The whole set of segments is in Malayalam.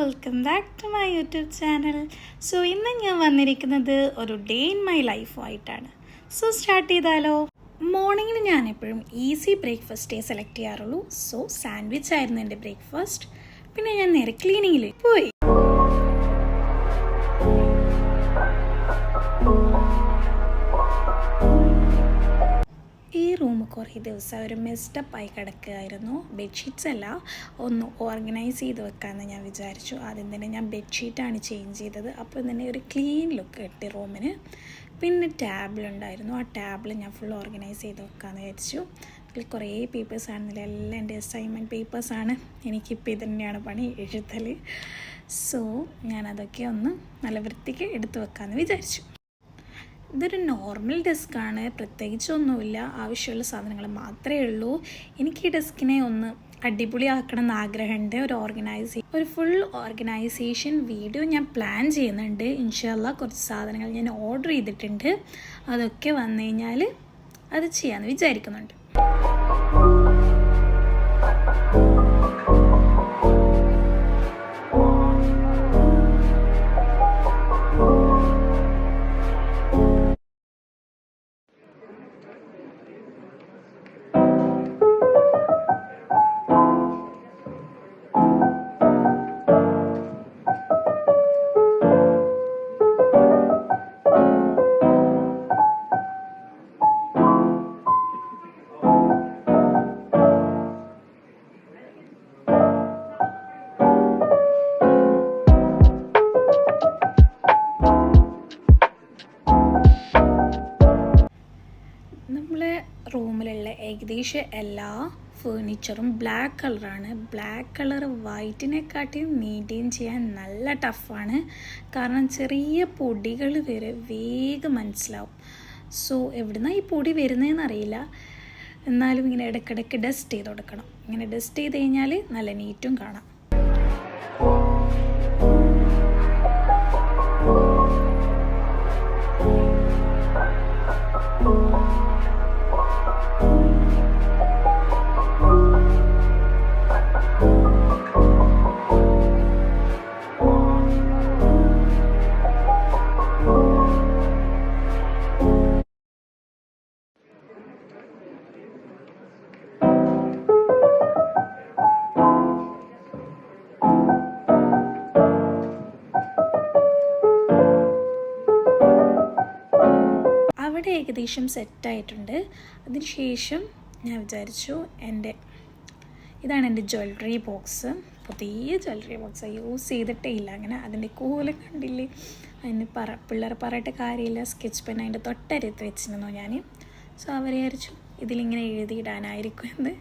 Welcome back to my YouTube channel. So ഇന്ന് ഞാൻ വന്നിരിക്കുന്നത് ഒരു ഡേ ഇൻ മൈ ലൈഫായിട്ടാണ്. സോ സ്റ്റാർട്ട് ചെയ്താലോ. മോർണിംഗിൽ ഞാൻ എപ്പോഴും ഈസി ബ്രേക്ക്ഫാസ്റ്റേ സെലക്ട് ചെയ്യാറുള്ളൂ. സോ സാൻഡ്വിച്ച് ആയിരുന്നു എൻ്റെ ബ്രേക്ക്ഫാസ്റ്റ്. പിന്നെ ഞാൻ നേരെ ക്ലീനിങ്ങിൽ പോയി. ഈ റൂം കുറേ ദിവസം ഒരു മെസ്ഡപ്പായി കിടക്കുകയായിരുന്നു. ബെഡ്ഷീറ്റ്സ് എല്ലാം ഒന്ന് ഓർഗനൈസ് ചെയ്ത് വെക്കാമെന്ന് ഞാൻ വിചാരിച്ചു. ആദ്യം തന്നെ ഞാൻ ബെഡ്ഷീറ്റാണ് ചേഞ്ച് ചെയ്തത്. അപ്പോൾ തന്നെ ഒരു ക്ലീൻ ലുക്ക് കിട്ടി റൂമിന്. പിന്നെ ടേബിളുണ്ടായിരുന്നു, ആ ടേബിൾ ഞാൻ ഫുൾ ഓർഗനൈസ് ചെയ്ത് വെക്കാമെന്ന് വിചാരിച്ചു. അതിൽ കുറേ പേപ്പേഴ്സാണെന്നില്ല, എല്ലാം എൻ്റെ അസൈൻമെൻറ്റ് പേപ്പേഴ്സാണ്. എനിക്കിപ്പോൾ ഇത് തന്നെയാണ് പണി, എഴുതൽ. സോ ഞാനതൊക്കെ ഒന്ന് നല്ല വൃത്തിക്ക് എടുത്ത് വെക്കാമെന്ന് വിചാരിച്ചു. ഇതൊരു നോർമൽ ഡെസ്ക്കാണ്, പ്രത്യേകിച്ചൊന്നുമില്ല, ആവശ്യമുള്ള സാധനങ്ങൾ മാത്രമേ ഉള്ളൂ. എനിക്ക് ഈ ഡെസ്കിനെ ഒന്ന് അടിപൊളിയാക്കണം എന്ന് ആഗ്രഹമുണ്ട്. ഒരു ഫുൾ ഓർഗനൈസേഷൻ വീഡിയോ ഞാൻ പ്ലാൻ ചെയ്യുന്നുണ്ട്. ഇൻഷാല്ലാ കുറച്ച് സാധനങ്ങൾ ഞാൻ ഓർഡർ ചെയ്തിട്ടുണ്ട്. അതൊക്കെ വന്നു കഴിഞ്ഞാൽ അത് ചെയ്യാമെന്ന് വിചാരിക്കുന്നുണ്ട്. നമ്മളെ റൂമിലുള്ള ഏകദേശം എല്ലാ ഫേർണിച്ചറും ബ്ലാക്ക് കളറാണ്. ബ്ലാക്ക് കളർ വൈറ്റിനെക്കാട്ടിയും മെയിൻറ്റെയിൻ ചെയ്യാൻ നല്ല ടഫാണ്. കാരണം ചെറിയ പൊടികൾ വരെ വേഗം മനസ്സിലാവും. സോ എവിടുന്നാണ് ഈ പൊടി വരുന്നതെന്ന് അറിയില്ല. എന്നാലും ഇങ്ങനെ ഇടയ്ക്കിടയ്ക്ക് ഡസ്റ്റ് ചെയ്ത് കൊടുക്കണം. ഇങ്ങനെ ഡസ്റ്റ് ചെയ്ത് കഴിഞ്ഞാൽ നല്ല നീറ്റും കാണാം. അവിടെ ഏകദേശം സെറ്റായിട്ടുണ്ട്. അതിനുശേഷം ഞാൻ വിചാരിച്ചു ഇതാണ് എൻ്റെ ജ്വല്ലറി ബോക്സ്. പുതിയ ജ്വല്ലറി ബോക്സ് യൂസ് ചെയ്തിട്ടേ ഇല്ല. അങ്ങനെ അതിൻ്റെ കോലം കണ്ടില്ലേ, അതിന് പിള്ളേർ പറയട്ടെ കാര്യമില്ല. സ്കെച്ച് പെൻ അതിൻ്റെ തൊട്ടരത്ത് വെച്ചിരുന്നു ഞാൻ. സോ അവർ വിചാരിച്ചു ഇതിലിങ്ങനെ എഴുതിയിടാനായിരിക്കും എന്ന്.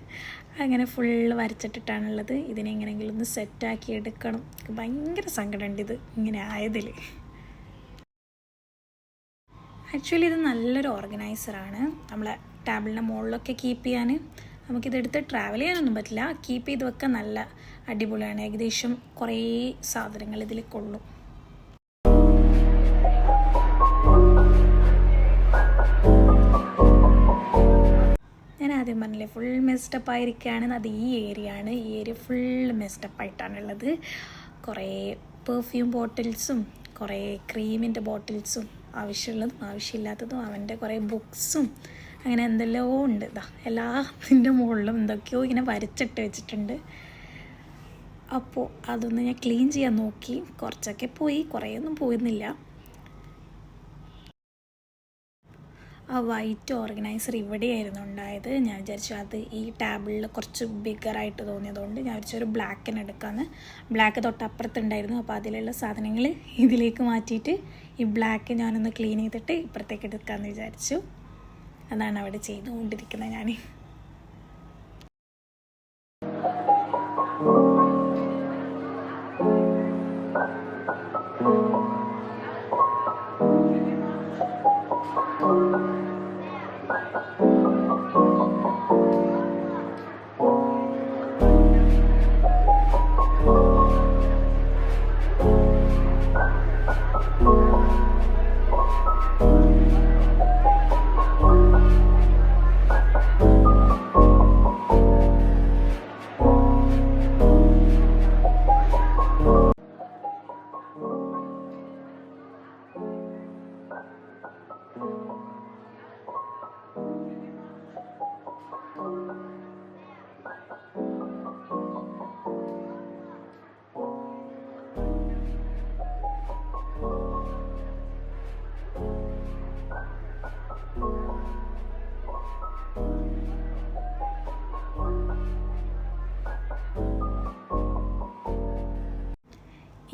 അങ്ങനെ ഫുള്ള് വരച്ചിട്ടിട്ടാണുള്ളത്. ഇതിനെ എങ്ങനെയെങ്കിലും ഒന്ന് സെറ്റാക്കി എടുക്കണം. ഭയങ്കര സങ്കടമുണ്ട് ഇത് ഇങ്ങനെ ആയതിൽ. ആക്ച്വലി ഇത് നല്ലൊരു ഓർഗനൈസറാണ്. നമ്മളെ ടേബിളിൻ്റെ മുകളിലൊക്കെ കീപ്പ് ചെയ്യാൻ. നമുക്കിതെടുത്ത് ട്രാവൽ ചെയ്യാനൊന്നും പറ്റില്ല, കീപ്പ് ചെയ്ത് വെക്കാൻ നല്ല അടിപൊളിയാണ്. ഏകദേശം കുറേ സാധനങ്ങൾ ഇതിൽ കൊള്ളും. ഞാൻ ആദ്യം പറഞ്ഞില്ലേ ഫുൾ മെസ്ഡപ്പ് ആയിരിക്കുകയാണ്. അത് ഈ ഏരിയ ആണ്. ഈ ഏരിയ ഫുൾ മെസ്ഡപ്പ് ആയിട്ടാണുള്ളത്. കുറേ പെർഫ്യൂം ബോട്ടിൽസും കുറേ ക്രീമിൻ്റെ ബോട്ടിൽസും ആവശ്യമുള്ളതും ആവശ്യമില്ലാത്തതും അവൻ്റെ കുറേ ബുക്സും അങ്ങനെ എന്തെല്ലോ ഉണ്ട്. എല്ലാത്തിൻ്റെ മുകളിലും എന്തൊക്കെയോ ഇങ്ങനെ വരച്ചിട്ട് വെച്ചിട്ടുണ്ട്. അപ്പോൾ അതൊന്ന് ഞാൻ ക്ലീൻ ചെയ്യാൻ നോക്കി. കുറച്ചൊക്കെ പോയി, കുറേയൊന്നും പോയിരുന്നില്ല. ആ വൈറ്റ് ഓർഗനൈസർ ഇവിടെയായിരുന്നു ഉണ്ടായത്. ഞാൻ വിചാരിച്ചു അത് ഈ ടേബിളിൽ കുറച്ച് ബിഗറായിട്ട് തോന്നിയതുകൊണ്ട് ഞാൻ വിചാരിച്ചൊരു ബ്ലാക്കിന് എടുക്കാമെന്ന്. ബ്ലാക്ക് തൊട്ടപ്പുറത്തുണ്ടായിരുന്നു. അപ്പോൾ അതിലുള്ള സാധനങ്ങൾ ഇതിലേക്ക് മാറ്റിയിട്ട് ഈ ബ്ലാക്ക് ഞാനൊന്ന് ക്ലീൻ ചെയ്തിട്ട് ഇപ്പുറത്തേക്ക് എടുക്കാമെന്ന് വിചാരിച്ചു. അതാണ് അവിടെ ചെയ്തുകൊണ്ടിരിക്കുന്നത് ഞാൻ.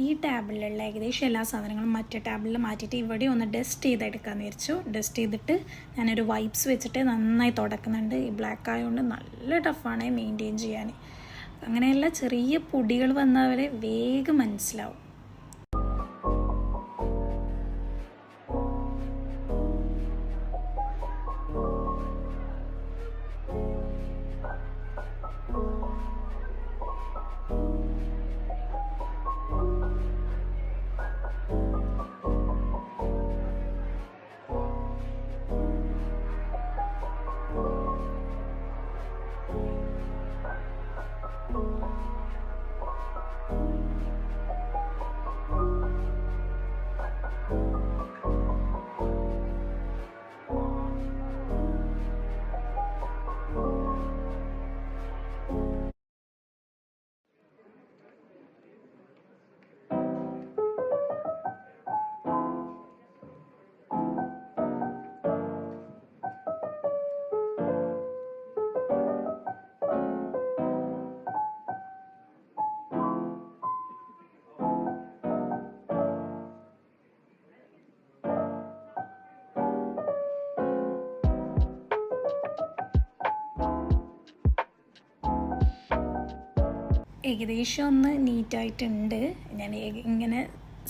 ഈ ടാബിളിലുള്ള ഏകദേശം എല്ലാ സാധനങ്ങളും മറ്റേ ടാബിളിൽ മാറ്റിയിട്ട് ഇവിടെ ഒന്ന് ഡസ്റ്റ് ചെയ്തെടുക്കാമെന്ന് വിചാരിച്ചു. ഡസ്റ്റ് ചെയ്തിട്ട് ഞാനൊരു വൈപ്സ് വെച്ചിട്ട് നന്നായി തുടക്കുന്നുണ്ട്. ഈ ബ്ലാക്ക് ആയതുകൊണ്ട് നല്ല ടഫാണ് മെയിൻറ്റെയിൻ ചെയ്യാൻ. അങ്ങനെയല്ല, ചെറിയ പൊടികൾ വന്നവരെ വേഗം മനസ്സിലാവും. ഏകദേശം ഒന്ന് നീറ്റായിട്ടുണ്ട്. ഞാൻ ഇങ്ങനെ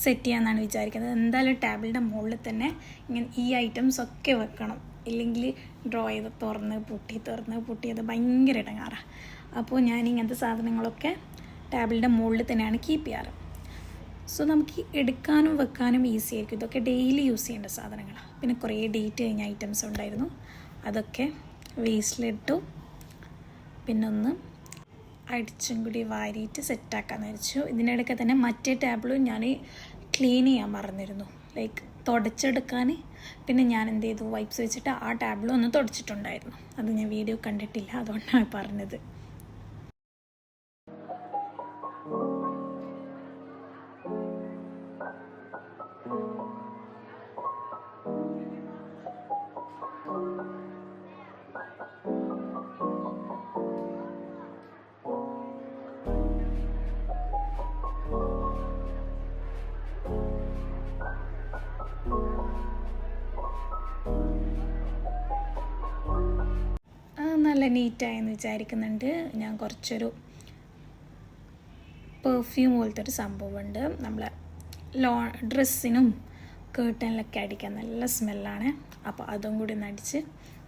സെറ്റ് ചെയ്യാമെന്നാണ് വിചാരിക്കുന്നത്. എന്തായാലും ടേബിളിൻ്റെ മുകളിൽ തന്നെ ഇങ്ങനെ ഈ ഐറ്റംസ് ഒക്കെ വെക്കണം. ഇല്ലെങ്കിൽ ഡ്രോ ചെയ്ത് തുറന്ന് പൊട്ടി അത് ഭയങ്കര ഇടങ്ങാറാണ്. അപ്പോൾ ഞാൻ ഇങ്ങനത്തെ സാധനങ്ങളൊക്കെ ടേബിളിൻ്റെ മുകളിൽ തന്നെയാണ് കീപ്പ് ചെയ്യാറ്. സോ നമുക്ക് എടുക്കാനും വെക്കാനും ഈസി ആയിരിക്കും. ഇതൊക്കെ ഡെയിലി യൂസ് ചെയ്യേണ്ട സാധനങ്ങളാണ്. പിന്നെ കുറേ ഡേറ്റ് കഴിഞ്ഞ ഐറ്റംസ് ഉണ്ടായിരുന്നു, അതൊക്കെ വേസ്റ്റിലിട്ടു. പിന്നൊന്ന് അടിച്ചും കൂടി വാരിയിട്ട് സെറ്റാക്കാമെന്ന് വെച്ചു. ഇതിനിടയ്ക്ക് തന്നെ മറ്റേ ടേബിളും ഞാൻ ക്ലീൻ ചെയ്യാൻ മറന്നിരുന്നു, ലൈക്ക് തുടച്ചെടുക്കാൻ. പിന്നെ ഞാൻ എന്ത് ചെയ്തു, വൈപ്സ് വെച്ചിട്ട് ആ ടേബിളും ഒന്ന് തുടച്ചിട്ടുണ്ടായിരുന്നു. അത് ഞാൻ വീഡിയോ കണ്ടിട്ടില്ല, അതുകൊണ്ടാണ് പറഞ്ഞത്. നല്ല നീറ്റായെന്ന് വിചാരിക്കുന്നുണ്ട്. ഞാൻ കുറച്ചൊരു പെർഫ്യൂം പോലത്തെ ഒരു സംഭവമുണ്ട്, നമ്മളെ ഡ്രസ്സിനും കേട്ടനിലൊക്കെ അടിക്കാൻ നല്ല സ്മെല്ലാണ്. അപ്പോൾ അതും കൂടി ഒന്ന് അടിച്ച്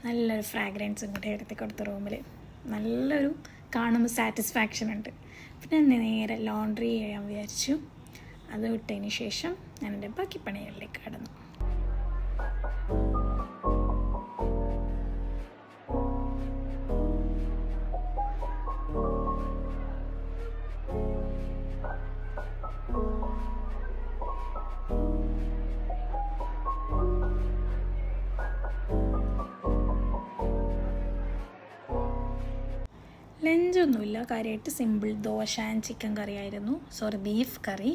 നല്ലൊരു ഫ്രാഗ്രൻസും കൂടി എടുത്ത് കൊടുത്ത റൂമിൽ നല്ലൊരു കാണുമ്പോൾ സാറ്റിസ്ഫാക്ഷൻ ഉണ്ട്. പിന്നെ നേരെ ലോണ്ട്രി ചെയ്യാൻ വിചാരിച്ചു. അത് വിട്ടതിന് ശേഷം ഞാൻ എൻ്റെ ബാക്കി പണികളിലേക്ക് കടന്നു. ലഞ്ചൊന്നുമില്ല, കാര്യമായിട്ട് സിമ്പിൾ ദോശ ആൻഡ് ചിക്കൻ കറി ആയിരുന്നു. ബീഫ് കറി.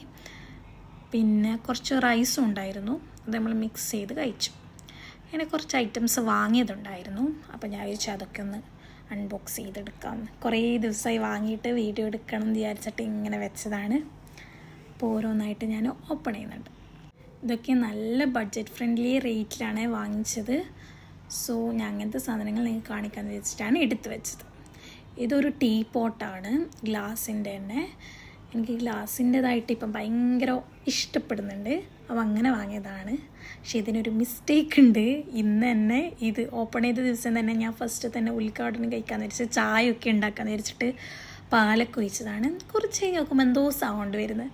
പിന്നെ കുറച്ച് റൈസും ഉണ്ടായിരുന്നു, അത് നമ്മൾ മിക്സ് ചെയ്ത് കഴിച്ചു. അങ്ങനെ കുറച്ച് ഐറ്റംസ് വാങ്ങിയതുണ്ടായിരുന്നു. അപ്പോൾ ഞാൻ വിചാരിച്ചു അതൊക്കെ ഒന്ന് അൺബോക്സ് ചെയ്തെടുക്കാം. കുറേ ദിവസമായി വാങ്ങിയിട്ട് വീഡിയോ എടുക്കണം എന്ന് വിചാരിച്ചിട്ട് ഇങ്ങനെ വെച്ചതാണ്. അപ്പോൾ ഓരോന്നായിട്ട് ഞാൻ ഓപ്പൺ ചെയ്യുന്നുണ്ട്. ഇതൊക്കെ നല്ല ബഡ്ജറ്റ് ഫ്രണ്ട്ലി റേറ്റിലാണ് വാങ്ങിച്ചത്. സോ ഞാൻ അങ്ങനത്തെ സാധനങ്ങൾ നിങ്ങൾക്ക് കാണിക്കാമെന്ന് വെച്ചിട്ടാണ് എടുത്തു വെച്ചത്. ഇതൊരു ടീ പോട്ടാണ്, ഗ്ലാസിൻ്റെ തന്നെ. എനിക്ക് ഗ്ലാസിൻ്റെതായിട്ട് ഇപ്പം ഭയങ്കര ഇഷ്ടപ്പെടുന്നുണ്ട്, അപ്പോൾ അങ്ങനെ വാങ്ങിയതാണ്. പക്ഷേ ഇതിനൊരു മിസ്റ്റേക്ക് ഉണ്ട്. ഇന്ന് തന്നെ ഇത് ഓപ്പൺ ചെയ്ത ദിവസം തന്നെ ഞാൻ ഫസ്റ്റ് തന്നെ ഉദ്ഘാടനം കഴിക്കാമെന്ന് വിചാരിച്ച് ചായയൊക്കെ ഉണ്ടാക്കാമെന്ന് വിചാരിച്ചിട്ട് പാലൊക്കെ ഒഴിച്ചതാണ്. കുറച്ച് കഴിഞ്ഞ് നോക്കുമ്പോൾ എന്തോ സൗണ്ട് വരുന്നത്.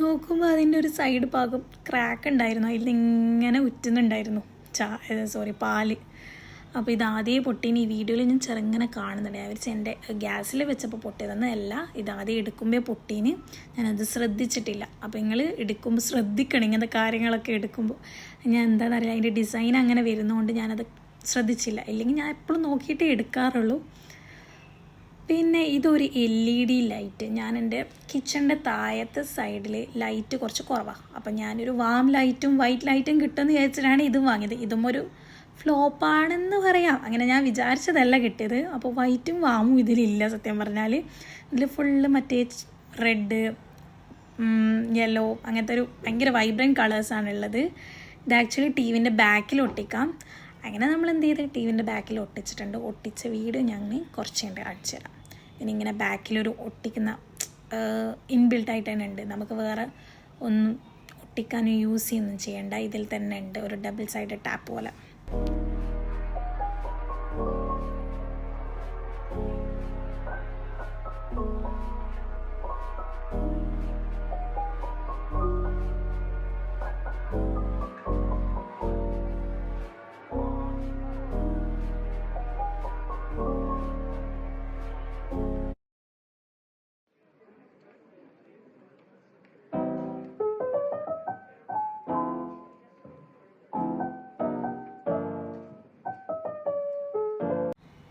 നോക്കുമ്പോൾ അതിൻ്റെ ഒരു സൈഡ് ഭാഗം ക്രാക്ക് ഉണ്ടായിരുന്നു, അതിൽ ഇങ്ങനെ ഉറ്റുന്നുണ്ടായിരുന്നു പാല്. അപ്പോൾ ഇതാദ്യം പൊട്ടീന് ഈ വീഡിയോയിൽ ഞാൻ ചെറുങ്ങനെ കാണുന്നുണ്ട്. ഞാൻ വിചാരിച്ചു എൻ്റെ ഗ്യാസിൽ വെച്ചപ്പോൾ പൊട്ടിയതെന്നല്ല, ഇതാദ്യം എടുക്കുമ്പോൾ പൊട്ടീന് ഞാനത് ശ്രദ്ധിച്ചിട്ടില്ല. അപ്പോൾ നിങ്ങൾ എടുക്കുമ്പോൾ ശ്രദ്ധിക്കണം ഇങ്ങനത്തെ കാര്യങ്ങളൊക്കെ എടുക്കുമ്പോൾ. ഞാൻ എന്താണെന്നറിയില്ല, അതിൻ്റെ ഡിസൈൻ അങ്ങനെ വരുന്നതുകൊണ്ട് ഞാനത് ശ്രദ്ധിച്ചില്ല. ഇല്ലെങ്കിൽ ഞാൻ എപ്പോഴും നോക്കിയിട്ടേ എടുക്കാറുള്ളൂ. പിന്നെ ഇതൊരു LED ലൈറ്റ്. ഞാൻ എൻ്റെ കിച്ചണിൻ്റെ താഴത്തെ സൈഡിൽ ലൈറ്റ് കുറച്ച് കുറവാണ്. അപ്പം ഞാനൊരു വാം ലൈറ്റും വൈറ്റ് ലൈറ്റും കിട്ടുമെന്ന് വിചാരിച്ചിട്ടാണ് ഇതും വാങ്ങിയത്. ഇതും ഒരു ഫ്ലോപ്പാണെന്ന് പറയാം, അങ്ങനെ ഞാൻ വിചാരിച്ചതല്ല കിട്ടിയത്. അപ്പോൾ വൈറ്റും വാമും ഇതിലില്ല. സത്യം പറഞ്ഞാൽ ഇതിൽ ഫുള്ള് മറ്റേ റെഡ് യെല്ലോ, അങ്ങനത്തെ ഒരു ഭയങ്കര വൈബ്രൻറ്റ് കളേഴ്സാണുള്ളത്. ഇത് ആക്ച്വലി ടി വിൻ്റെ ബാക്കിൽ ഒട്ടിക്കാം. അങ്ങനെ നമ്മൾ എന്ത് ചെയ്ത് ടി വിൻ്റെ ബാക്കിൽ ഒട്ടിച്ചിട്ടുണ്ട്. ഒട്ടിച്ച വീഡിയോ ഞാൻ കുറച്ച് കഴിഞ്ഞ് കാണിച്ചു തരാം. പിന്നെ ഇങ്ങനെ ബാക്കിലൊരു ഒട്ടിക്കുന്ന ഇൻബിൽട്ടായിട്ട് തന്നെ ഉണ്ട്. നമുക്ക് വേറെ ഒന്നും ഒട്ടിക്കാനും യൂസ് ചെയ്യുകയൊന്നും ചെയ്യേണ്ട. ഇതിൽ തന്നെ ഉണ്ട് ഒരു ഡബിൾ സൈഡ് ടാപ്പ് പോലെ.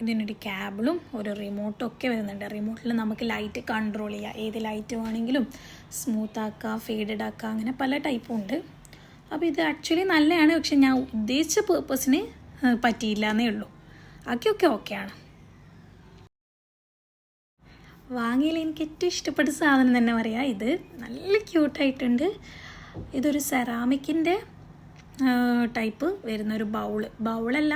ഇതിനൊരു കേബിളും ഒരു റിമോട്ടും ഒക്കെ വരുന്നുണ്ട്. റിമോട്ടിൽ നമുക്ക് ലൈറ്റ് കൺട്രോൾ ചെയ്യാം. ഏത് ലൈറ്റ് വേണമെങ്കിലും സ്മൂത്ത് ആക്കുക, ഫെയ്ഡഡ് ആക്കുക, അങ്ങനെ പല ടൈപ്പും ഉണ്ട്. അപ്പോൾ ഇത് ആക്ച്വലി നല്ലതാണ്. പക്ഷെ ഞാൻ ഉദ്ദേശിച്ച പേർപ്പസിന് പറ്റിയില്ല എന്നേ ഉള്ളൂ. ബാക്കിയൊക്കെ ഓക്കെയാണ്. വാങ്ങിയാൽ എനിക്ക് ഏറ്റവും ഇഷ്ടപ്പെട്ട സാധനം തന്നെ പറയാം. ഇത് നല്ല ക്യൂട്ടായിട്ടുണ്ട്. ഇതൊരു സെറാമിക്കിൻ്റെ ടൈപ്പ് വരുന്നൊരു ബൗളല്ല,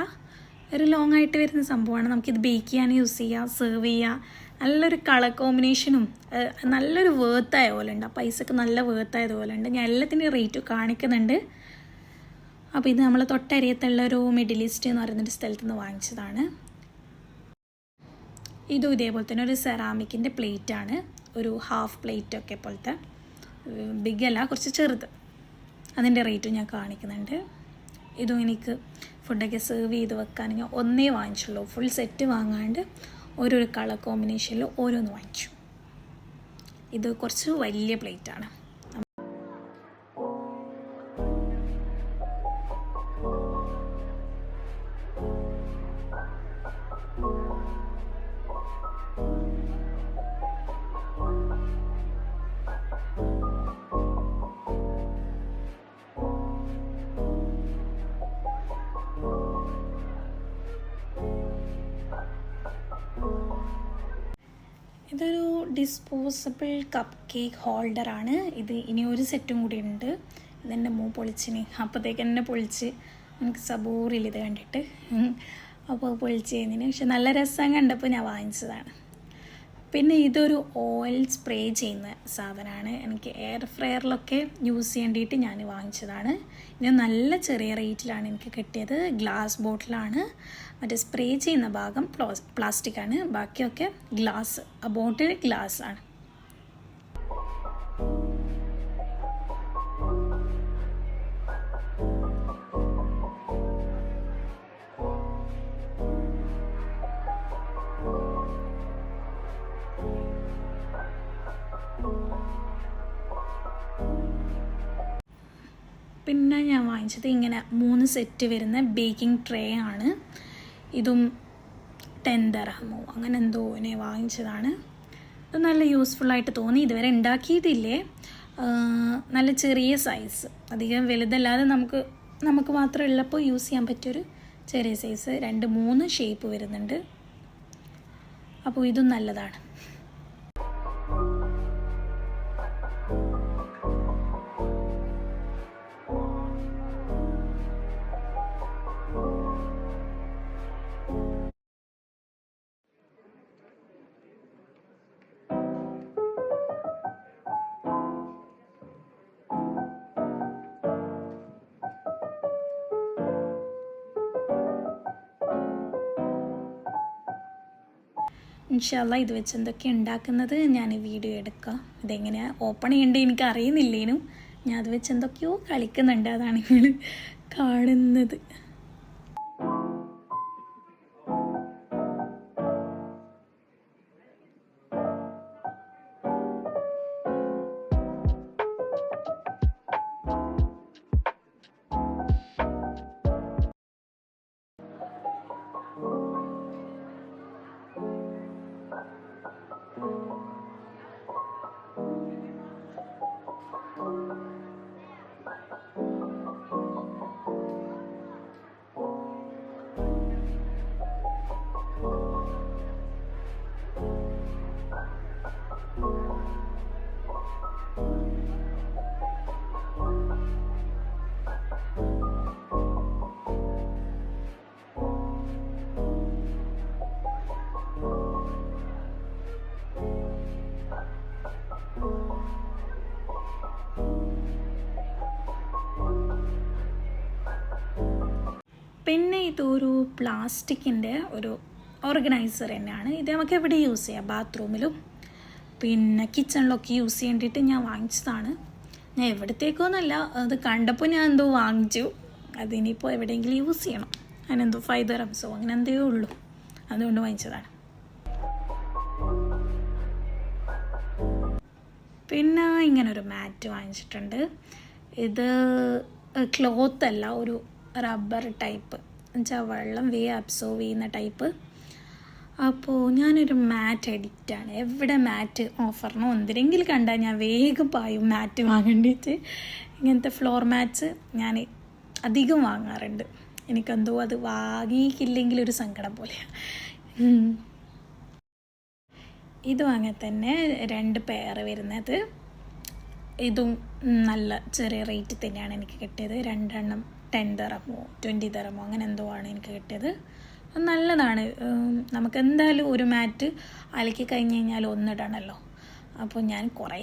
ഒരു ലോങ് ആയിട്ട് വരുന്ന സംഭവമാണ്. നമുക്കിത് ബേക്ക് ചെയ്യാൻ യൂസ് ചെയ്യാം, സെർവ് ചെയ്യാം. നല്ലൊരു കളർ കോമ്പിനേഷനും നല്ലൊരു വേർത്തായ പോലെ ഉണ്ട്. ആ പൈസക്ക് നല്ല വേർത്തായതുപോലെ ഉണ്ട്. ഞാൻ എല്ലാത്തിൻ്റെയും റേറ്റ് കാണിക്കുന്നുണ്ട്. അപ്പോൾ ഇത് നമ്മൾ തൊട്ടരിയത്തുള്ള ഒരു മിഡിൽ ഈസ്റ്റ് എന്ന് പറയുന്നൊരു സ്ഥലത്ത് നിന്ന് വാങ്ങിച്ചതാണ്. ഇതും ഇതേപോലെ തന്നെ ഒരു സെറാമിക്കിൻ്റെ പ്ലേറ്റാണ്. ഒരു ഹാഫ് പ്ലേറ്റൊക്കെ പോലത്തെ, ബിഗ് അല്ല, കുറച്ച് ചെറുത്. അതിൻ്റെ റേറ്റും ഞാൻ കാണിക്കുന്നുണ്ട്. ഇതും എനിക്ക് ഫുഡൊക്കെ സെർവ് ചെയ്ത് വെക്കാൻ ഞാൻ ഒന്നേ വാങ്ങിച്ചുള്ളൂ. ഫുൾ സെറ്റ് വാങ്ങാണ്ട് ഓരോരോ കളർ കോമ്പിനേഷനിൽ ഓരോന്ന് വാങ്ങിച്ചു. ഇത് കുറച്ച് വലിയ പ്ലേറ്റാണ്. ഇതൊരു ഡിസ്പോസിബിൾ കപ്പ് കേക്ക് ഹോൾഡറാണ്. ഇത് ഇനി ഒരു സെറ്റും കൂടി ഉണ്ട്. ഇതെൻ്റെ പൊളിച്ചിന്, അപ്പോഴത്തേക്ക് എന്നെ പൊളിച്ച് എനിക്ക് സബൂറില്ല ഇത് കണ്ടിട്ട്. അപ്പോൾ പൊളിച്ച് ചെയ്യുന്നതിന് പക്ഷെ നല്ല രസം കണ്ടപ്പോൾ ഞാൻ വാങ്ങിച്ചതാണ്. പിന്നെ ഇതൊരു ഓയിൽ സ്പ്രേ ചെയ്യുന്ന സാധനമാണ്. എനിക്ക് എയർ ഫ്രയറിലൊക്കെ യൂസ് ചെയ്യേണ്ടിയിട്ട് ഞാൻ വാങ്ങിച്ചതാണ്. ഇത് നല്ല ചെറിയ റേറ്റിലാണ് എനിക്ക് കിട്ടിയത്. ഗ്ലാസ് ബോട്ടിലാണ്. മറ്റേ സ്പ്രേ ചെയ്യുന്ന ഭാഗം പ്ലാസ്റ്റിക് ആണ്, ബാക്കിയൊക്കെ ഗ്ലാസ്. ആ ബോട്ടിൽ ഗ്ലാസ് ആണ്. പിന്നെ ഞാൻ വാങ്ങിച്ചത് ഇങ്ങനെ 3 സെറ്റ് വരുന്ന ബേക്കിംഗ് ട്രേ ആണ്. ഇതും 10 ദിർഹമോ അങ്ങനെ എന്തോ വാങ്ങിച്ചതാണ്. ഇത് നല്ല യൂസ്ഫുള്ളായിട്ട് തോന്നി. ഇതുവരെ ഉണ്ടാക്കിയിട്ടില്ലേ. നല്ല ചെറിയ സൈസ്, അധികം വലുതല്ലാതെ നമുക്ക് മാത്രം ഉള്ളപ്പോൾ യൂസ് ചെയ്യാൻ പറ്റിയൊരു ചെറിയ സൈസ്. 2-3 ഷേപ്പ് വരുന്നുണ്ട്. അപ്പോൾ ഇതും നല്ലതാണ്. ഇൻഷാല്ലാ ഇത് വെച്ച് എന്തൊക്കെ ഉണ്ടാക്കുന്നത് ഞാൻ വീഡിയോ എടുക്കാം. ഇതെങ്ങനെയാണ് ഓപ്പൺ ചെയ്യേണ്ടത് എനിക്ക് അറിയുന്നില്ലേനും ഞാൻ അത് വെച്ച് എന്തൊക്കെയോ കളിക്കുന്നുണ്ട്. അതാണ് നിങ്ങൾ കാണുന്നത്. പിന്നെ ഇതൊരു പ്ലാസ്റ്റിക്കിൻ്റെ ഒരു ഓർഗനൈസർ തന്നെയാണ്. ഇത് നമുക്ക് എവിടെ യൂസ് ചെയ്യാം, ബാത്റൂമിലും പിന്നെ കിച്ചണിലൊക്കെ യൂസ് ചെയ്യേണ്ടിയിട്ട് ഞാൻ വാങ്ങിച്ചതാണ്. ഞാൻ എവിടത്തേക്കൊന്നുമല്ല, അത് കണ്ടപ്പോൾ ഞാൻ എന്തോ വാങ്ങിച്ചു. അതിനിപ്പോൾ എവിടെയെങ്കിലും യൂസ് ചെയ്യണം, അതിനെന്തോ 5 dirhams അങ്ങനെ എന്തേ ഉള്ളൂ, അതുകൊണ്ട് വാങ്ങിച്ചതാണ്. പിന്നെ ഇങ്ങനൊരു മാറ്റ് വാങ്ങിച്ചിട്ടുണ്ട്. ഇത് ക്ലോത്ത് അല്ല, ഒരു റബ്ബർ ടൈപ്പ് എന്നുവെച്ചാൽ വെള്ളം അബ്സോർവ് ചെയ്യുന്ന ടൈപ്പ്. അപ്പോൾ ഞാനൊരു മാറ്റ് അഡിക്റ്റാണ്. എവിടെ മാറ്റ് ഓഫറിനോ എന്തിനെങ്കിലും കണ്ടാൽ ഞാൻ വേഗം പായും മാറ്റ് വാങ്ങേണ്ടിയിട്ട്. ഇങ്ങനത്തെ ഫ്ലോർ മാറ്റ്സ് ഞാൻ അധികം വാങ്ങാറുണ്ട്. എനിക്കെന്തോ അത് വാങ്ങിയില്ലെങ്കിലൊരു സങ്കടം പോലെയാണ്. ഇതും അങ്ങനെ തന്നെ 2 പെയർ വരുന്നത്. ഇതും നല്ല ചെറിയ റേറ്റ് തന്നെയാണ് എനിക്ക് കിട്ടിയത്. 2 എണ്ണം 10 dirham 20 dirham അങ്ങനെ എന്തോ ആണ് എനിക്ക് കിട്ടിയത്. നല്ലതാണ്. നമുക്ക് എന്തായാലും ഒരു മാറ്റ് അലക്കി കഴിഞ്ഞ് കഴിഞ്ഞാൽ ഒന്നിടണമല്ലോ. അപ്പോൾ ഞാൻ കുറേ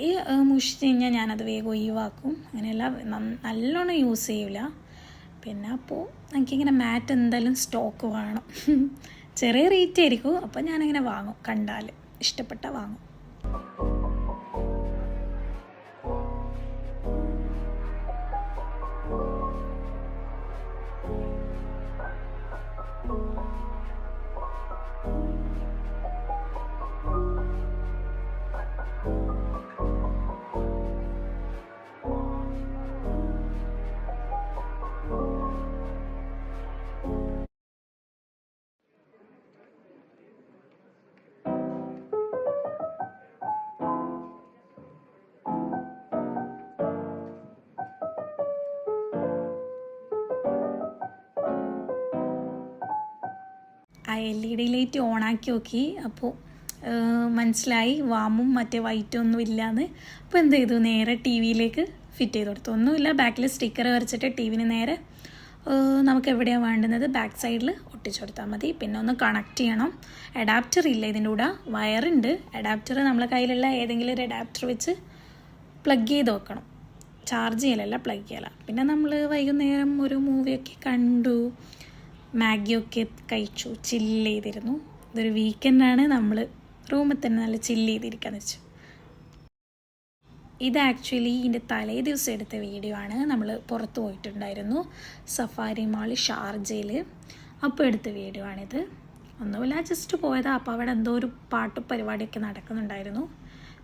മുഷിച്ച് കഴിഞ്ഞാൽ ഞാനത് വേഗം ഒഴിവാക്കും. അങ്ങനെയല്ല, നല്ലോണം യൂസ് ചെയ്യില്ല. പിന്നെ അപ്പോൾ എനിക്കിങ്ങനെ മാറ്റ് എന്തായാലും സ്റ്റോക്ക് വേണം. ചെറിയ റേറ്റ് ആയിരിക്കും, അപ്പോൾ ഞാനങ്ങനെ വാങ്ങും, കണ്ടാൽ ഇഷ്ടപ്പെട്ട വാങ്ങും. ആ LED ലൈറ്റ് ഓണാക്കി നോക്കി, അപ്പോൾ മനസ്സിലായി വാമും മറ്റേ വൈറ്റും ഒന്നും ഇല്ലയെന്ന്. അപ്പോൾ എന്ത് ചെയ്തു, നേരെ ടി വിയിലേക്ക് ഫിറ്റ് ചെയ്ത് കൊടുത്തു. ഒന്നുമില്ല, ബാക്കിൽ സ്റ്റിക്കർ വരച്ചിട്ട് ടി വിന് നേരെ നമുക്ക് എവിടെയാണ് വേണ്ടുന്നത് ബാക്ക് സൈഡിൽ ഒട്ടിച്ചു കൊടുത്താൽ മതി. പിന്നെ ഒന്ന് കണക്ട് ചെയ്യണം. അഡാപ്റ്റർ ഇല്ല ഇതിൻ്റെ കൂടെ, വയറുണ്ട്. അഡാപ്റ്റർ നമ്മളെ കയ്യിലുള്ള ഏതെങ്കിലും ഒരു അഡാപ്റ്റർ വെച്ച് പ്ലഗ് ചെയ്ത് വെക്കണം. ചാർജ് ചെയ്യലല്ല, പ്ലഗ് ചെയ്യല. പിന്നെ നമ്മൾ വൈകുന്നേരം ഒരു മൂവിയൊക്കെ കണ്ടു, മാഗിയൊക്കെ കഴിച്ചു, ചില്ല് ചെയ്തിരുന്നു. ഇതൊരു വീക്കെൻഡാണ്, നമ്മൾ റൂമിൽ തന്നെ നല്ല ചില്ല് ചെയ്തിരിക്കാന്ന് വെച്ചു. ഇത് ആക്ച്വലി ഇതിൻ്റെ തലേ ദിവസം എടുത്ത വീഡിയോ ആണ്. നമ്മൾ പുറത്ത് പോയിട്ടുണ്ടായിരുന്നു, സഫാരി മാൾ ഷാർജയിൽ. അപ്പോൾ എടുത്ത വീഡിയോ ആണിത്. ഒന്നുമില്ല, ജസ്റ്റ് പോയതാണ്. അപ്പോൾ അവിടെ എന്തോ ഒരു പാട്ട് പരിപാടിയൊക്കെ നടക്കുന്നുണ്ടായിരുന്നു.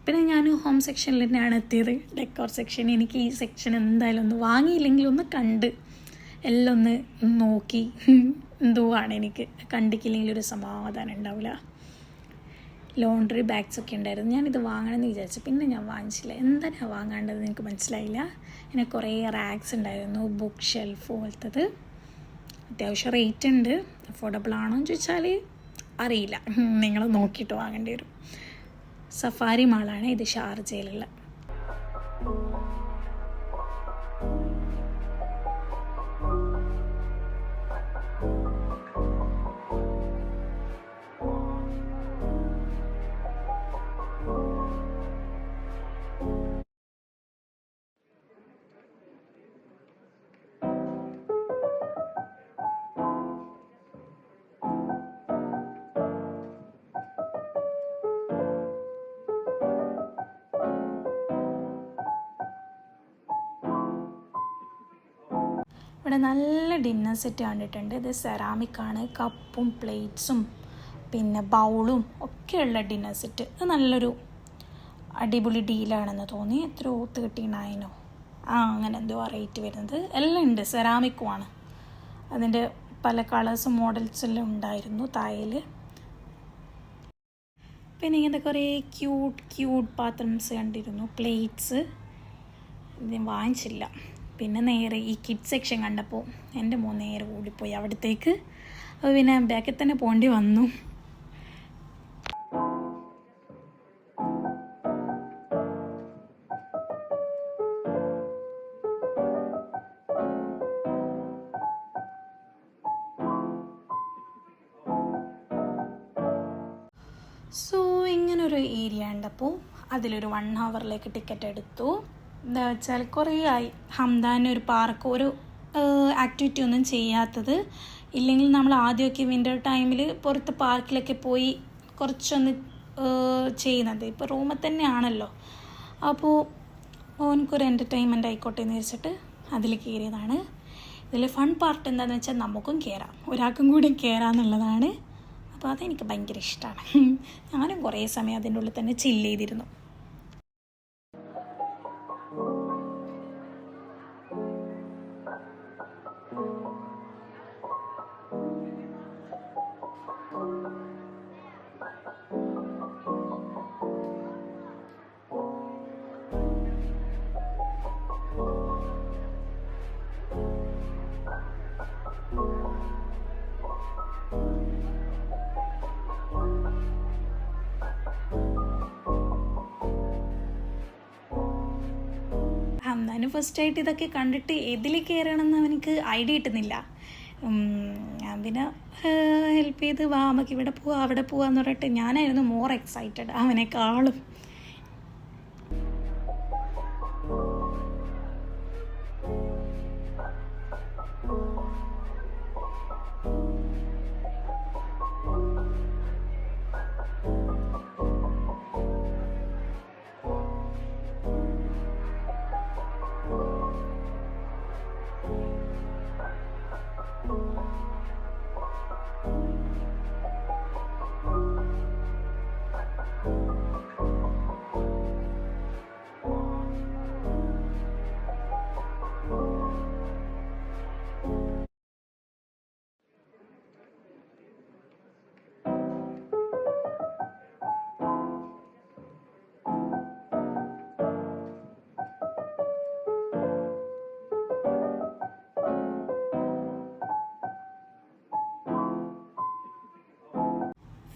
പിന്നെ ഞാൻ ഹോം സെക്ഷനിൽ തന്നെയാണ് എത്തിയത്, ഡെക്കോർ സെക്ഷൻ. എനിക്ക് ഈ സെക്ഷൻ എന്തായാലും ഒന്ന് വാങ്ങിയില്ലെങ്കിൽ ഒന്ന് കണ്ട് എല്ലാം ഒന്ന് നോക്കി എന്തോ ആണ്, എനിക്ക് കണ്ടിട്ടില്ലെങ്കിൽ ഒരു സമാധാനം ഉണ്ടാവില്ല. ലോണ്ട്രി ബാഗ്സൊക്കെ ഉണ്ടായിരുന്നു. ഞാനിത് വാങ്ങണമെന്ന് വിചാരിച്ചു, പിന്നെ ഞാൻ വാങ്ങിച്ചില്ല. എന്താണ് വാങ്ങേണ്ടത് എനിക്ക് മനസ്സിലായില്ല. പിന്നെ കുറേ റാക്സ് ഉണ്ടായിരുന്നു, ബുക്ക് ഷെൽഫ് പോലത്തത്. അത്യാവശ്യം റേറ്റ് ഉണ്ട്. അഫോർഡബിൾ ആണോ എന്ന് ചോദിച്ചാൽ അറിയില്ല, നിങ്ങൾ നോക്കിയിട്ട് വാങ്ങേണ്ടി വരും. സഫാരി മാളാണ് ഇത്, ഷാർജയിലുള്ള. ഇവിടെ നല്ല ഡിന്നർ സെറ്റ് കണ്ടിട്ടുണ്ട്. ഇത് സെറാമിക്കാണ്, കപ്പും പ്ലേറ്റ്സും പിന്നെ ബൗളും ഒക്കെയുള്ള ഡിന്നർ സെറ്റ്. ഇത് നല്ലൊരു അടിപൊളി ഡീലാണെന്ന് തോന്നി. എത്ര ഓത്ത് കിട്ടിയിട്ടുണ്ടായിനോ, അങ്ങനെ എന്തോ റേറ്റ് വരുന്നത്. എല്ലാം ഉണ്ട്, സെറാമിക്കുമാണ്. അതിൻ്റെ പല കളേഴ്സും മോഡൽസെല്ലാം ഉണ്ടായിരുന്നു താഴയിൽ. പിന്നെ ഇങ്ങനത്തെ കുറേ ക്യൂട്ട് പാത്രംസ് കണ്ടിരുന്നു, പ്ലേറ്റ്സ്. ഇത് വാങ്ങിച്ചില്ല. പിന്നെ നേരെ ഈ കിഡ് സെക്ഷൻ കണ്ടപ്പോൾ എൻ്റെ മോൻ നേരെ ഓടിപ്പോയി അവിടത്തേക്ക്. അപ്പോൾ പിന്നെ ബാക്കിൽ തന്നെ പോകേണ്ടി വന്നു. സോ ഇങ്ങനൊരു ഏരിയ ഉണ്ടപ്പോൾ അതിലൊരു 1 hourലേക്ക് ടിക്കറ്റ് എടുത്തു. എന്താ വെച്ചാൽ കുറേ ആയി ഹംദാൻ ഒരു പാർക്ക്, ഒരു ആക്ടിവിറ്റി ഒന്നും ചെയ്യാത്തത്. ഇല്ലെങ്കിൽ നമ്മൾ ആദ്യമൊക്കെ വിൻ്റർ ടൈമിൽ പുറത്ത് പാർക്കിലൊക്കെ പോയി കുറച്ചൊന്ന് ചെയ്യുന്നത്. ഇപ്പോൾ റൂമിൽ തന്നെയാണല്ലോ, അപ്പോൾ ഓനക്കൊരു എൻ്റർടൈൻമെൻ്റ് ആയിക്കോട്ടെ എന്ന് വെച്ചിട്ട് അതിൽ കയറിയതാണ്. ഇതിൽ ഫൺ പാർട്ട് എന്താണെന്ന് വെച്ചാൽ നമുക്കും കയറാം, ഒരാൾക്കും കൂടി കയറാമെന്നുള്ളതാണ്. അപ്പോൾ അതെനിക്ക് ഭയങ്കര ഇഷ്ടമാണ്. ഞാനും കുറേ സമയം അതിൻ്റെ ഉള്ളിൽ തന്നെ ചില്ല് ചെയ്തിരുന്നു. അന്നാലും ഫസ്റ്റായിട്ട് ഇതൊക്കെ കണ്ടിട്ട് ഏതിൽ കയറണമെന്ന് അവനക്ക് ഐഡിയ കിട്ടുന്നില്ല. ഞാൻ പിന്നെ ഹെൽപ്പ് ചെയ്ത് വാ നമുക്ക് ഇവിടെ പോവാം അവിടെ പോവാന്ന് പറഞ്ഞിട്ട് ഞാനായിരുന്നു മോർ എക്സൈറ്റഡ് അവനേക്കാളും.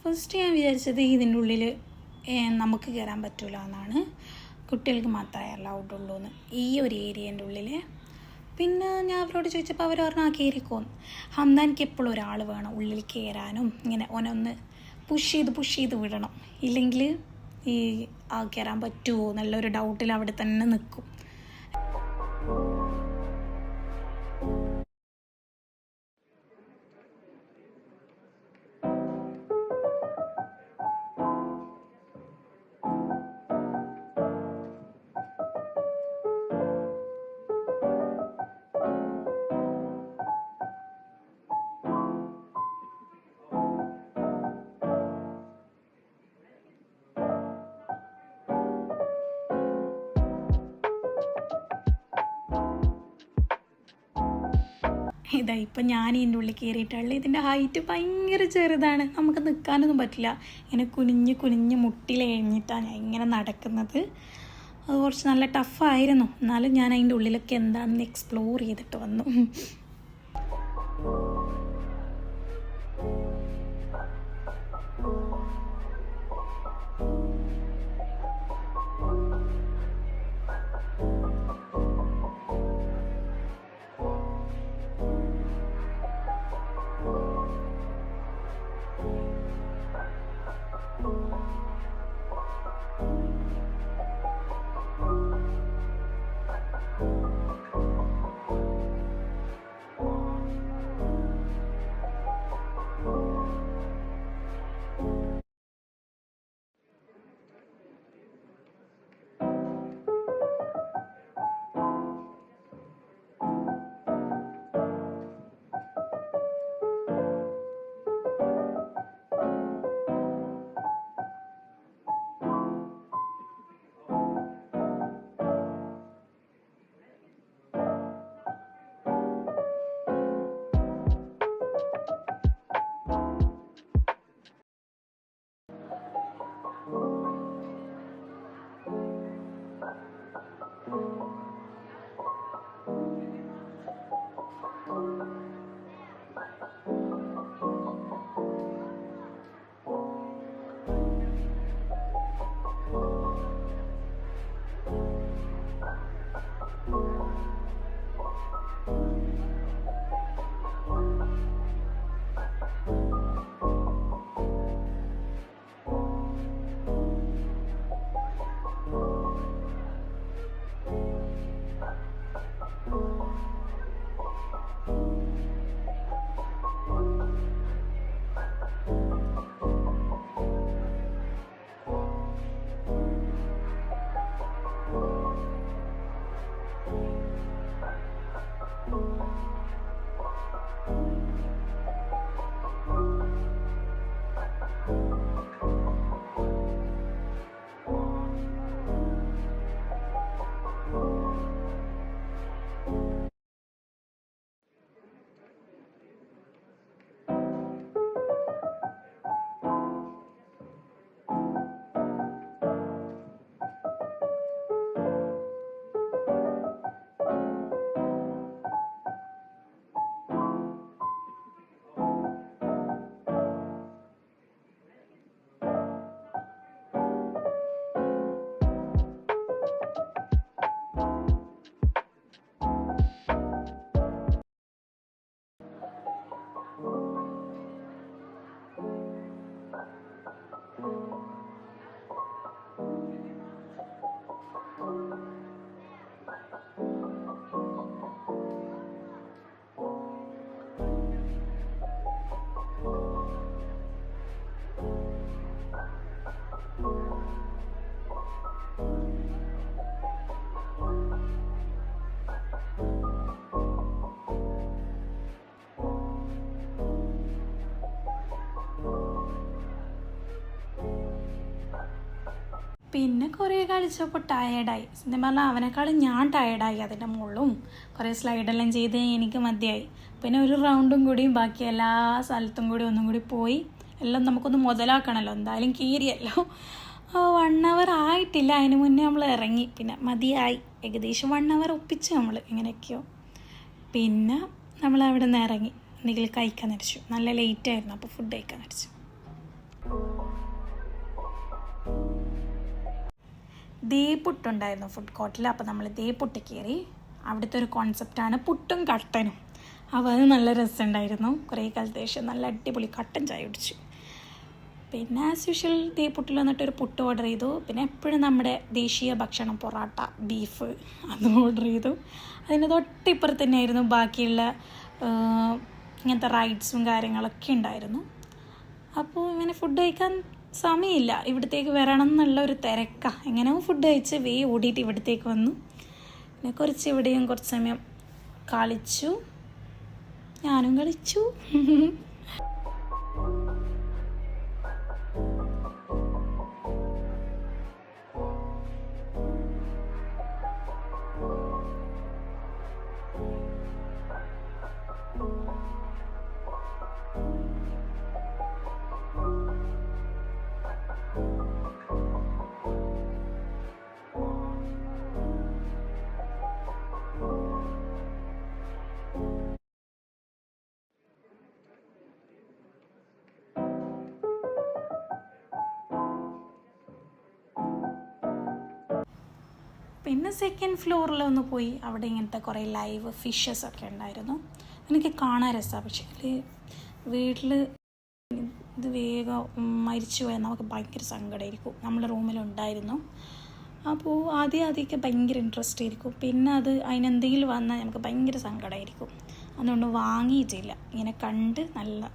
ഫസ്റ്റ് ഞാൻ വിചാരിച്ചത് ഇതിൻ്റെ ഉള്ളിൽ നമുക്ക് കയറാൻ പറ്റില്ല എന്നാണ്, കുട്ടികൾക്ക് മാത്രമേ അലൗഡ് ഉള്ളൂ എന്ന് ഈ ഒരു ഏരിയേൻ്റെ ഉള്ളിൽ. പിന്നെ ഞാൻ അവരോട് ചോദിച്ചപ്പോൾ അവർ പറഞ്ഞു ആ കയറിക്കോന്ന്. ഹംദാനിക്ക് എപ്പോഴും ഒരാൾ വേണം ഉള്ളിൽ കയറാനും, ഇങ്ങനെ ഓനൊന്ന് പുഷ് ചെയ്ത് വിടണം, ഇല്ലെങ്കിൽ ഈ കയറാൻ പറ്റുമോ എന്നുള്ളൊരു ഡൗട്ടിൽ അവിടെ തന്നെ നിൽക്കും. ഇതാ ഇപ്പം ഞാൻ ഇതിൻ്റെ ഉള്ളിൽ കയറിയിട്ടുള്ളത്. ഇതിൻ്റെ ഹൈറ്റ് ഭയങ്കര ചെറുതാണ്, നമുക്ക് നിൽക്കാനൊന്നും പറ്റില്ല. ഇങ്ങനെ കുനിഞ്ഞ് മുട്ടിൽ കഴിഞ്ഞിട്ടാണ് ഞാൻ ഇങ്ങനെ നടക്കുന്നത്. അത് കുറച്ച് നല്ല ടഫായിരുന്നു, എന്നാലും ഞാൻ അതിൻ്റെ ഉള്ളിലൊക്കെ എന്താണെന്ന് എക്സ്പ്ലോർ ചെയ്തിട്ട് വന്നു. പിന്നെ കുറേ കളിച്ചപ്പോൾ ടയേർഡായി. സത്യം പറഞ്ഞാൽ അവനേക്കാളും ഞാൻ ടയേർഡായി. അതിൻ്റെ മുകളിലും കുറേ സ്ലൈഡെല്ലാം ചെയ്ത് എനിക്ക് മതിയായി. പിന്നെ ഒരു റൗണ്ടും കൂടിയും ബാക്കി എല്ലാ സ്ഥലത്തും കൂടി ഒന്നും കൂടി പോയി എല്ലാം നമുക്കൊന്ന് മുതലാക്കണമല്ലോ, എന്തായാലും കീറിയല്ലോ. 1 hour ആയിട്ടില്ല, അതിന് മുന്നേ നമ്മൾ ഇറങ്ങി. പിന്നെ മതിയായി, ഏകദേശം 1 hour ഒപ്പിച്ച് നമ്മൾ എങ്ങനെയൊക്കെയോ. പിന്നെ നമ്മൾ അവിടെ നിന്ന് ഇറങ്ങി എന്തെങ്കിലും കഴിക്കാൻ നടിച്ചു. നല്ല ലേറ്റായിരുന്നു, അപ്പോൾ ഫുഡ് കഴിക്കാൻ നടിച്ചു. പുട്ടുണ്ടായിരുന്നു ഫുഡ് കോർട്ടിൽ. അപ്പോൾ നമ്മൾ പുട്ട് കയറി. അവിടുത്തെ ഒരു കോൺസെപ്റ്റാണ് പുട്ടും കട്ടനും. അപ്പോൾ അത് നല്ല രസമുണ്ടായിരുന്നു. കുറേ കാലത്തെ ശേഷം നല്ല അടിപൊളി കട്ടൻ ചായ കുടിച്ചു. പിന്നെ ആസ് യൂഷ്വൽ പുട്ടിൽ വന്നിട്ടൊരു പുട്ട് ഓർഡർ ചെയ്തു. പിന്നെ എപ്പോഴും നമ്മുടെ ദേശീയ ഭക്ഷണം പൊറാട്ട, ബീഫ്, അതും ഓർഡർ ചെയ്തു. അതിന് തൊട്ടിപ്പുറത്ത് തന്നെയായിരുന്നു ബാക്കിയുള്ള ഇങ്ങനത്തെ റൈഡ്സും കാര്യങ്ങളൊക്കെ ഉണ്ടായിരുന്നു. അപ്പോൾ ഇങ്ങനെ ഫുഡ് കഴിക്കാൻ സമയമില്ല, ഇവിടത്തേക്ക് വരണം എന്നുള്ള ഒരു തിരക്കാണ്. എങ്ങനെയോ ഫുഡ് കഴിച്ച് ഓടിയിട്ട് ഇവിടത്തേക്ക് വന്നു. പിന്നെ കുറച്ച് ഇവിടെയും കുറച്ച് സമയം കളിച്ചു, ഞാനും കളിച്ചു. പിന്നെ 2nd ഫ്ലോറിലൊന്ന് പോയി. അവിടെ ഇങ്ങനത്തെ കുറേ ലൈവ് ഫിഷസ് ഒക്കെ ഉണ്ടായിരുന്നു. എനിക്ക് കാണാൻ രസമാണ്. പക്ഷേ വീട്ടിൽ ഇത് വേഗം മരിച്ചു പോയാൽ നമുക്ക് ഭയങ്കര സങ്കടമായിരിക്കും. നമ്മളെ റൂമിലുണ്ടായിരുന്നു. അപ്പോൾ ആദ്യമൊക്കെ ഭയങ്കര ഇൻട്രസ്റ്റ് ആയിരിക്കും. പിന്നെ അതിനെന്തെങ്കിലും വന്നാൽ നമുക്ക് ഭയങ്കര സങ്കടമായിരിക്കും. അതുകൊണ്ട് വാങ്ങിയിട്ടില്ല. ഇങ്ങനെ കണ്ട് നല്ല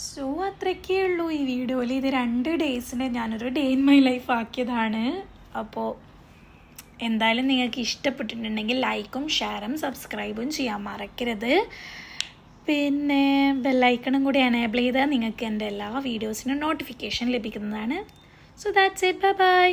സോ അത്രയൊക്കെ ഉള്ളൂ ഈ വീഡിയോയിൽ. ഇത് 2 ഡേയ്സിന് ഞാനൊരു ഡേ ഇൻ മൈ ലൈഫ് ആക്കിയതാണ്. അപ്പോൾ എന്തായാലും നിങ്ങൾക്ക് ഇഷ്ടപ്പെട്ടിട്ടുണ്ടെങ്കിൽ ലൈക്കും ഷെയറും സബ്സ്ക്രൈബും ചെയ്യാൻ മറക്കരുത്. പിന്നെ ബെല്ലൈക്കണും കൂടി എനേബിൾ ചെയ്താൽ നിങ്ങൾക്ക് എൻ്റെ എല്ലാ വീഡിയോസിനും നോട്ടിഫിക്കേഷൻ ലഭിക്കുന്നതാണ്. So that's it, bye bye.